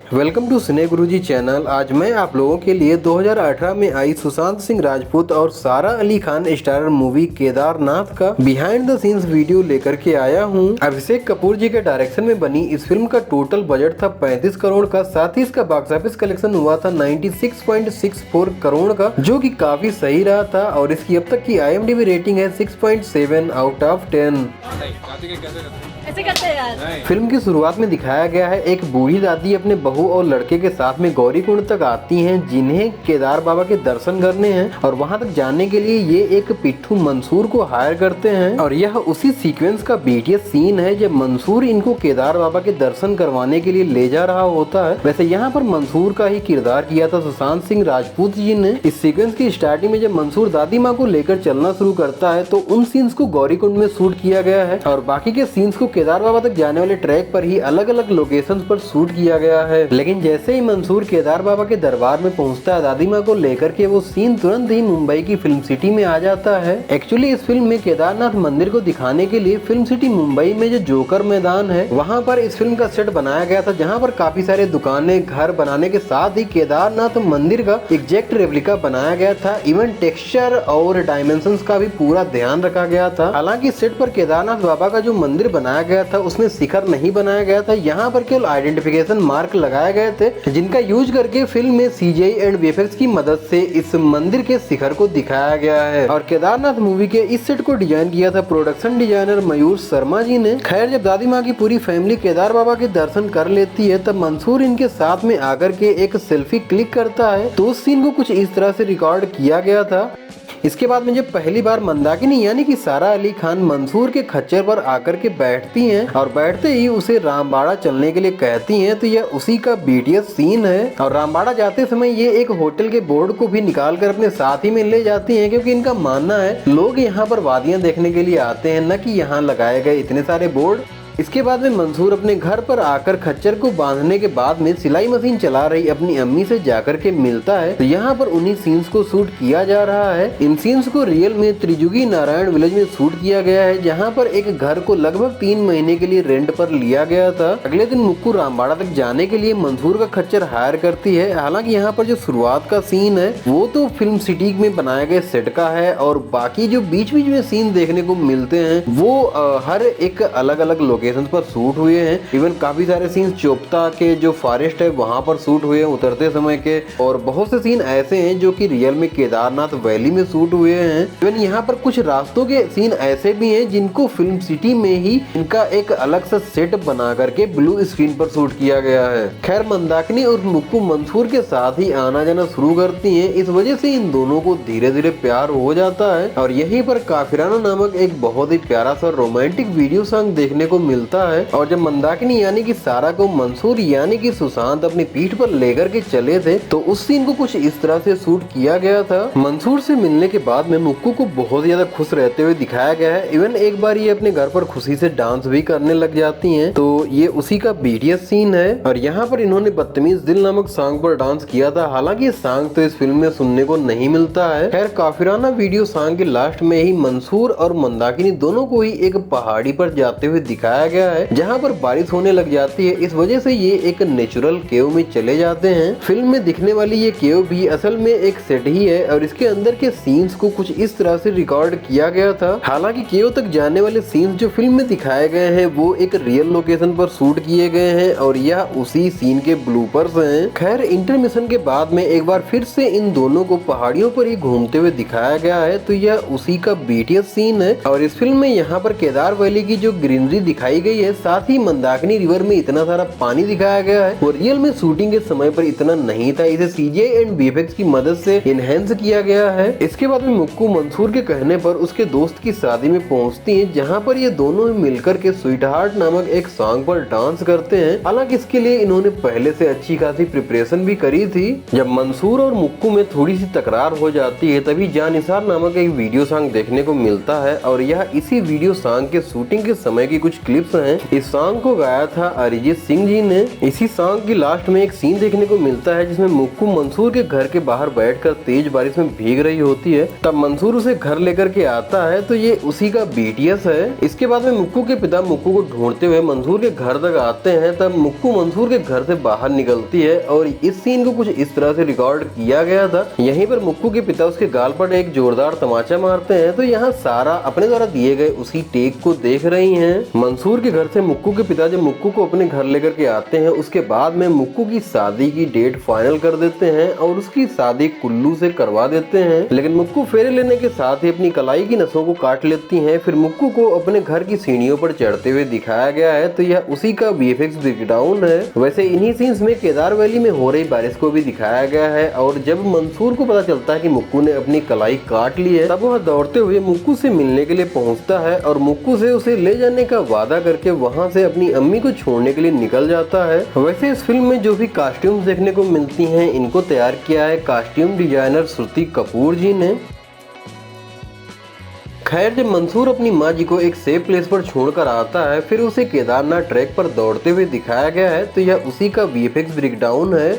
Welcome to cine Guruji channel. आज मैं आप लोगों के लिए 2018 में आई सुशांत सिंह राजपूत और सारा अली खान स्टारर मूवी केदारनाथ का बिहाइंड द सीन्स वीडियो लेकर के आया हूं। अभिषेक कपूर जी के डायरेक्शन में बनी इस फिल्म का टोटल बजट था 35 करोड़ का। साथ ही इसका बॉक्स ऑफिस कलेक्शन हुआ था 96.64 करोड़ का, जो कि काफी सही रहा था। और इसकी अब तक की IMDb रेटिंग है 6.7 आउट ऑफ 10। ऐसे करते हैं यार। फिल्म की शुरुआत में दिखाया गया है एक बूढ़ी दादी अपने बहू और लड़के के साथ में गौरीकुंड तक आती हैं, जिन्हें केदार बाबा के दर्शन करने हैं। और वहां तक जाने के लिए ये एक पिट्ठू मंसूर को हायर करते हैं। और यह उसी सीक्वेंस का BTS सीन है जब मंसूर इनको केदार बाबा के दर्शन करवाने के लिए ले जा रहा होता है। वैसे यहाँ पर मंसूर का ही किरदार किया था सुशांत सिंह राजपूत जी ने। इस सीक्वेंस की स्टार्टिंग में जब मंसूर दादी माँ को लेकर चलना शुरू करता है तो उन सीन्स को गौरीकुंड में शूट किया गया है और बाकी के सीन्स को केदार बाबा तक जाने वाले ट्रैक पर ही अलग अलग लोकेशंस पर शूट किया गया है। लेकिन जैसे ही मंसूर केदार बाबा के दरबार में पहुंचता है दादी माँ को लेकर के, वो सीन तुरंत ही मुंबई की फिल्म सिटी में आ जाता है। एक्चुअली इस फिल्म में केदारनाथ मंदिर को दिखाने के लिए फिल्म सिटी मुंबई में जो जोकर मैदान है वहाँ पर इस फिल्म का सेट बनाया गया था, जहाँ पर काफी सारे दुकानें घर बनाने के साथ ही केदारनाथ मंदिर का एग्जैक्ट रेप्लिका बनाया गया था। इवन टेक्सचर और डायमेंशंस का भी पूरा ध्यान रखा गया था। हालांकि सेट पर केदारनाथ बाबा का जो मंदिर बनाया गया था उसमें शिखर नहीं बनाया गया था। यहाँ पर केवल आइडेंटिफिकेशन मार्क लगाए गए थे, जिनका यूज करके फिल्म में CGI एंड VFX की मदद से इस मंदिर के शिखर को दिखाया गया है। और केदारनाथ मूवी के इस सेट को डिजाइन किया था प्रोडक्शन डिजाइनर मयूर शर्मा जी ने। खैर, जब दादी माँ की पूरी फैमिली केदार बाबा के दर्शन कर लेती है तब मंसूर इनके साथ में आकर के एक सेल्फी क्लिक करता है। तो उस सीन को कुछ इस तरह से रिकॉर्ड किया गया था। इसके बाद में जब पहली बार मंदाकिनी यानी कि सारा अली खान मंसूर के खच्चर पर आकर के बैठती हैं और बैठते ही उसे रामबाड़ा चलने के लिए कहती हैं, तो यह उसी का BTS सीन है। और रामबाड़ा जाते समय ये एक होटल के बोर्ड को भी निकाल कर अपने साथ ही में ले जाती हैं, क्योंकि इनका मानना है लोग यहाँ पर वादियाँ देखने के लिए आते हैं, न कि यहाँ लगाए गए इतने सारे बोर्ड। इसके बाद में मंसूर अपने घर पर आकर खच्चर को बांधने के बाद में सिलाई मशीन चला रही अपनी अम्मी से जाकर के मिलता है। तो यहाँ पर उन्हीं सीन्स को शूट किया जा रहा है। इन सीन्स को रियल में त्रिजुगी नारायण विलेज में शूट किया गया है, जहाँ पर एक घर को लगभग 3 महीने के लिए रेंट पर लिया गया था। अगले दिन मुक्कू रामबाड़ा तक जाने के लिए मंसूर का खच्चर हायर करती है। हालांकि यहाँ पर जो शुरुआत का सीन है वो तो फिल्म सिटी में बनाए गए सेट का है, और बाकी जो बीच बीच में सीन देखने को मिलते हैं वो हर एक अलग अलग लोकेशन पर शूट हुए हैं। इवन काफी सारे सीन चोपता के जो फॉरेस्ट है वहां पर शूट हुए हैं उतरते समय के, और बहुत से सीन ऐसे हैं जो कि रियल में केदारनाथ वैली में शूट हुए हैं। इवन यहाँ पर कुछ रास्तों के सीन ऐसे भी हैं जिनको फिल्म सिटी में ही इनका एक अलग सा सेट बना करके ब्लू स्क्रीन पर शूट किया गया है। खैर, मंदाकिनी और मुक्कू मंसूर के साथ ही आना जाना शुरू करती है। इस वजह से इन दोनों को धीरे धीरे प्यार हो जाता है और यहीं पर काफिराना नामक एक बहुत ही प्यारा सा रोमांटिक वीडियो सॉन्ग देखने को मिलता है। और जब मंदाकिनी यानी कि सारा को मंसूर यानी कि सुशांत अपनी पीठ पर लेकर के चले थे तो उस सीन को कुछ इस तरह से शूट किया गया था। मंसूर से मिलने के बाद में मुक्कू को बहुत ज्यादा खुश रहते हुए दिखाया गया है। इवन एक बार ये अपने घर पर खुशी से डांस भी करने लग जाती हैं, तो ये उसी का BTS सीन है। और यहाँ पर इन्होंने बदतमीज दिल नामक सॉन्ग पर डांस किया था। हालांकि ये सॉन्ग तो इस फिल्म में सुनने को नहीं मिलता है। खैर, काफिराना वीडियो सॉन्ग के लास्ट में ही मंसूर और मंदाकिनी दोनों को ही एक पहाड़ी पर जाते हुए दिखाया गया है, जहाँ पर बारिश होने लग जाती है। इस वजह से ये एक नेचुरल केव में चले जाते हैं। फिल्म में दिखने वाली ये केव भी असल में एक सेट ही है और इसके अंदर के सीन्स को कुछ इस तरह से रिकॉर्ड किया गया था। हालांकि केव तक जाने वाले सीन्स जो फिल्म में दिखाए गए हैं वो एक रियल लोकेशन पर शूट किए गए हैं और यह उसी सीन के ब्लूपर्स हैं। खैर, इंटरमिशन के बाद में एक बार फिर से इन दोनों को पहाड़ियों पर ही घूमते हुए दिखाया गया है, तो यह उसी का BTS सीन है। और इस फिल्म में यहाँ पर केदार वैली की जो ग्रीनरी दिखाई गई है, साथ ही मंदाकिनी रिवर में इतना सारा पानी दिखाया गया है वो रियल में शूटिंग के समय पर इतना नहीं था। इसे CGI एंड VFX की मदद से इनहेंस किया गया है। इसके बाद में मुक्कू मंसूर के कहने पर उसके दोस्त की शादी में पहुंचती हैं, जहां पर ये दोनों मिलकर के स्वीट हार्ट नामक एक सॉन्ग पर डांस करते हैं। हालांकि इसके लिए इन्होंने पहले से अच्छी खासी प्रिपरेशन भी करी थी। जब मंसूर और मुक्कू में थोड़ी सी तकरार हो जाती है तभी जानिसार नामक एक वीडियो सॉन्ग देखने को मिलता है और यह इसी वीडियो सॉन्ग के शूटिंग के समय की कुछ क्लिप्स लिप्स हैं। इस सॉन्ग को गाया था अरिजीत सिंह जी ने। इसी सॉन्ग की लास्ट में एक सीन देखने को मिलता है जिसमें मुक्कू मंसूर के घर के बाहर बैठकर तेज बारिश में भीग रही होती है। तब मंसूर उसे घर लेकर के आता है, तो ये उसी का BTS है। इसके बाद में मुक्कू के पिता मुक्कू को ढूंढते हुए मंसूर के घर तक आते हैं। तब मुक्कू मंसूर के घर से बाहर निकलती है और इस सीन को कुछ इस तरह से रिकॉर्ड किया गया था। यहीं पर मुक्कू के पिता उसके गाल पर एक जोरदार तमाचा मारते हैं, तो यहाँ सारा अपने द्वारा दिए गए उसी टेक को देख रही हैं। मंसूर के घर से मुक्कू के पिता जब मुक्कू को अपने घर लेकर के आते हैं, उसके बाद में मुक्कू की शादी की डेट फाइनल कर देते हैं और उसकी शादी कुल्लू से करवा देते हैं। लेकिन मुक्कू फेरे लेने के साथ ही अपनी कलाई की नसों को काट लेती हैं। फिर मुक्कू को अपने घर की सीढ़ियों पर चढ़ते हुए दिखाया गया है, तो यह उसी का VFX ब्रेकडाउन है। वैसे इन्हीं सीन्स में केदार वैली में हो रही बारिश को भी दिखाया गया है और जब मंसूर को पता चलता है कि मुक्कू ने अपनी कलाई काट ली है, तब वह दौड़ते हुए मुक्कू से मिलने के लिए पहुंचता है और मुक्कू से उसे ले जाने का वादा करके वहां से अपनी अम्मी को छोड़ने के लिए निकल जाता है। वैसे इस फिल्म में जो भी कॉस्ट्यूम्स देखने को मिलती हैं, इनको तैयार किया है कॉस्ट्यूम डिजाइनर श्रुति कपूर जी ने। खैर, जब मंसूर अपनी माँ जी को एक सेफ प्लेस पर छोड़कर आता है, फिर उसे केदारनाथ ट्रैक पर दौड़ते हुए दिखाया गया है, तो यह उसी का VFX ब्रेकडाउन है।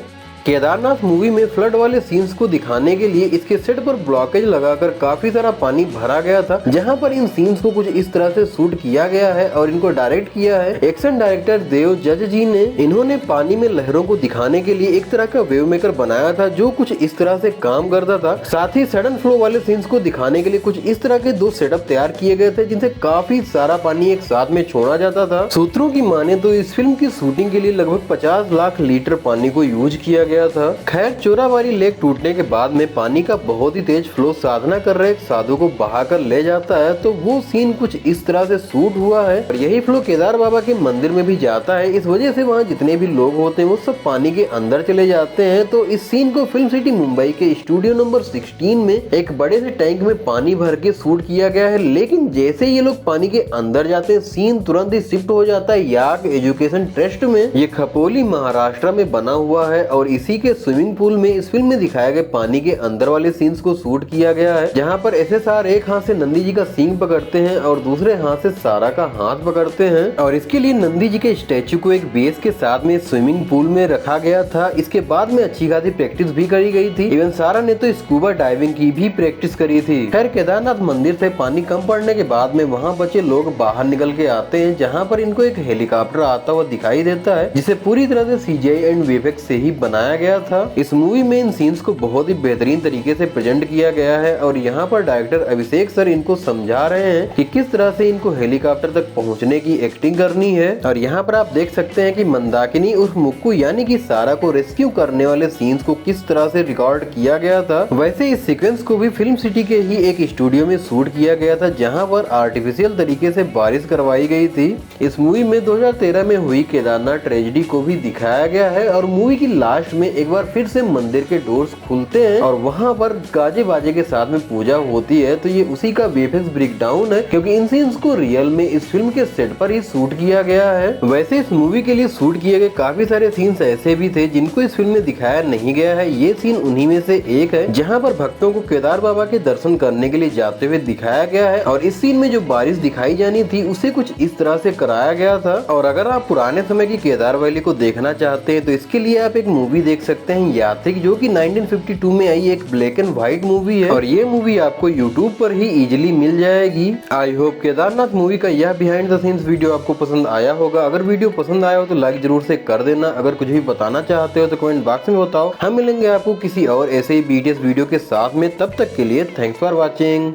केदारनाथ मूवी में फ्लड वाले सीन्स को दिखाने के लिए इसके सेट पर ब्लॉकेज लगाकर काफी सारा पानी भरा गया था, जहां पर इन सीन्स को कुछ इस तरह से शूट किया गया है और इनको डायरेक्ट किया है एक्शन डायरेक्टर देव जज जी ने। इन्होंने पानी में लहरों को दिखाने के लिए एक तरह का वेव मेकर बनाया था जो कुछ इस तरह से काम करता था। साथ ही सडन फ्लो वाले सीन्स को दिखाने के लिए कुछ इस तरह के 2 सेटअप तैयार किए गए थे, जिनसे काफी सारा पानी एक साथ में छोड़ा जाता था। सूत्रों की माने तो इस फिल्म की शूटिंग के लिए लगभग 50 लाख लीटर पानी को यूज किया गया था। खैर, चोराबाड़ी लेक टूटने के बाद में पानी का बहुत ही तेज फ्लो साधना कर रहे एक साधु को बहाकर ले जाता है, तो वो सीन कुछ इस तरह से शूट हुआ है और यही फ्लो केदार बाबा के मंदिर में भी जाता है। इस वजह से वहाँ जितने भी लोग होते हैं वो सब पानी के अंदर चले जाते हैं। तो इस सीन को फिल्म सिटी मुंबई के स्टूडियो नंबर 16 में एक बड़े से टैंक में पानी भर के शूट किया गया है। लेकिन जैसे ये लोग पानी के अंदर जाते हैं, सीन तुरंत ही शिफ्ट हो जाता है याक एजुकेशन ट्रस्ट में। ये खपोली महाराष्ट्र में बना हुआ है और इसी के स्विमिंग पूल में इस फिल्म में दिखाए गए पानी के अंदर वाले सीन्स को शूट किया गया है, जहां पर SSR एक हाथ से नंदी जी का सींग पकड़ते हैं और दूसरे हाथ से सारा का हाथ पकड़ते हैं और इसके लिए नंदी जी के स्टैचू को एक बेस के साथ में स्विमिंग पूल में रखा गया था। इसके बाद में अच्छी खासी प्रैक्टिस भी करी गई थी। इवन सारा ने तो स्कूबा डाइविंग की भी प्रैक्टिस करी थी। खैर, केदारनाथ मंदिर से पानी कम पड़ने के बाद में वहाँ बचे लोग बाहर निकल के आते हैं, जहाँ पर इनको एक हेलीकॉप्टर आता हुआ दिखाई देता है, जिसे पूरी तरह से CGI एंड VFX से ही बनाया गया था। इस मूवी में इन सीन्स को बहुत ही बेहतरीन तरीके से प्रेजेंट किया गया है और यहाँ पर डायरेक्टर अभिषेक सर इनको समझा रहे हैं कि किस तरह से इनको हेलीकॉप्टर तक पहुँचने की एक्टिंग करनी है। और यहाँ पर आप देख सकते हैं कि मंदाकिनी उर्फ मुक्कू यानी कि सारा को रेस्क्यू करने वाले सीन्स को किस तरह से रिकॉर्ड किया गया था। वैसे इस सीक्वेंस को भी फिल्म सिटी के ही एक स्टूडियो में शूट किया गया था, जहाँ पर आर्टिफिशियल तरीके से बारिश करवाई गई थी। इस मूवी में 2013 में हुई केदारनाथ ट्रेजेडी को भी दिखाया गया है और मूवी की लास्ट में एक बार फिर से मंदिर के डोर्स खुलते हैं और वहाँ पर गाजे बाजे के साथ में पूजा होती है। तो ये उसी का VFX ब्रेकडाउन है, क्योंकि इन सीन्स को रियल में इस फिल्म के सेट पर ही शूट किया गया है। वैसे इस मूवी के लिए शूट किए गए काफी सारे सीन्स ऐसे भी थे जिनको इस फिल्म में दिखाया नहीं गया है। ये सीन उन्हीं में से एक है, जहाँ पर भक्तों को केदार बाबा के दर्शन करने के लिए जाते हुए दिखाया गया है और इस सीन में जो बारिश दिखाई जानी थी उसे कुछ इस तरह से कराया गया था। और अगर आप पुराने समय की केदार वैली को देखना चाहते हैं तो इसके लिए आप एक मूवी देख सकते हैं यात्रिक, जो कि 1952 में आई एक ब्लैक एंड व्हाइट मूवी है और ये मूवी आपको यूट्यूब पर ही इजीली मिल जाएगी। आई होप केदारनाथ मूवी का यह बिहाइंड द सीन्स वीडियो आपको पसंद आया होगा। अगर वीडियो पसंद आया हो तो लाइक जरूर से कर देना। अगर कुछ भी बताना चाहते हो तो कमेंट बॉक्स में बताओ। हम मिलेंगे आपको किसी और ऐसे ही BTS वीडियो के साथ में। तब तक के लिए थैंक्स फॉर वॉचिंग।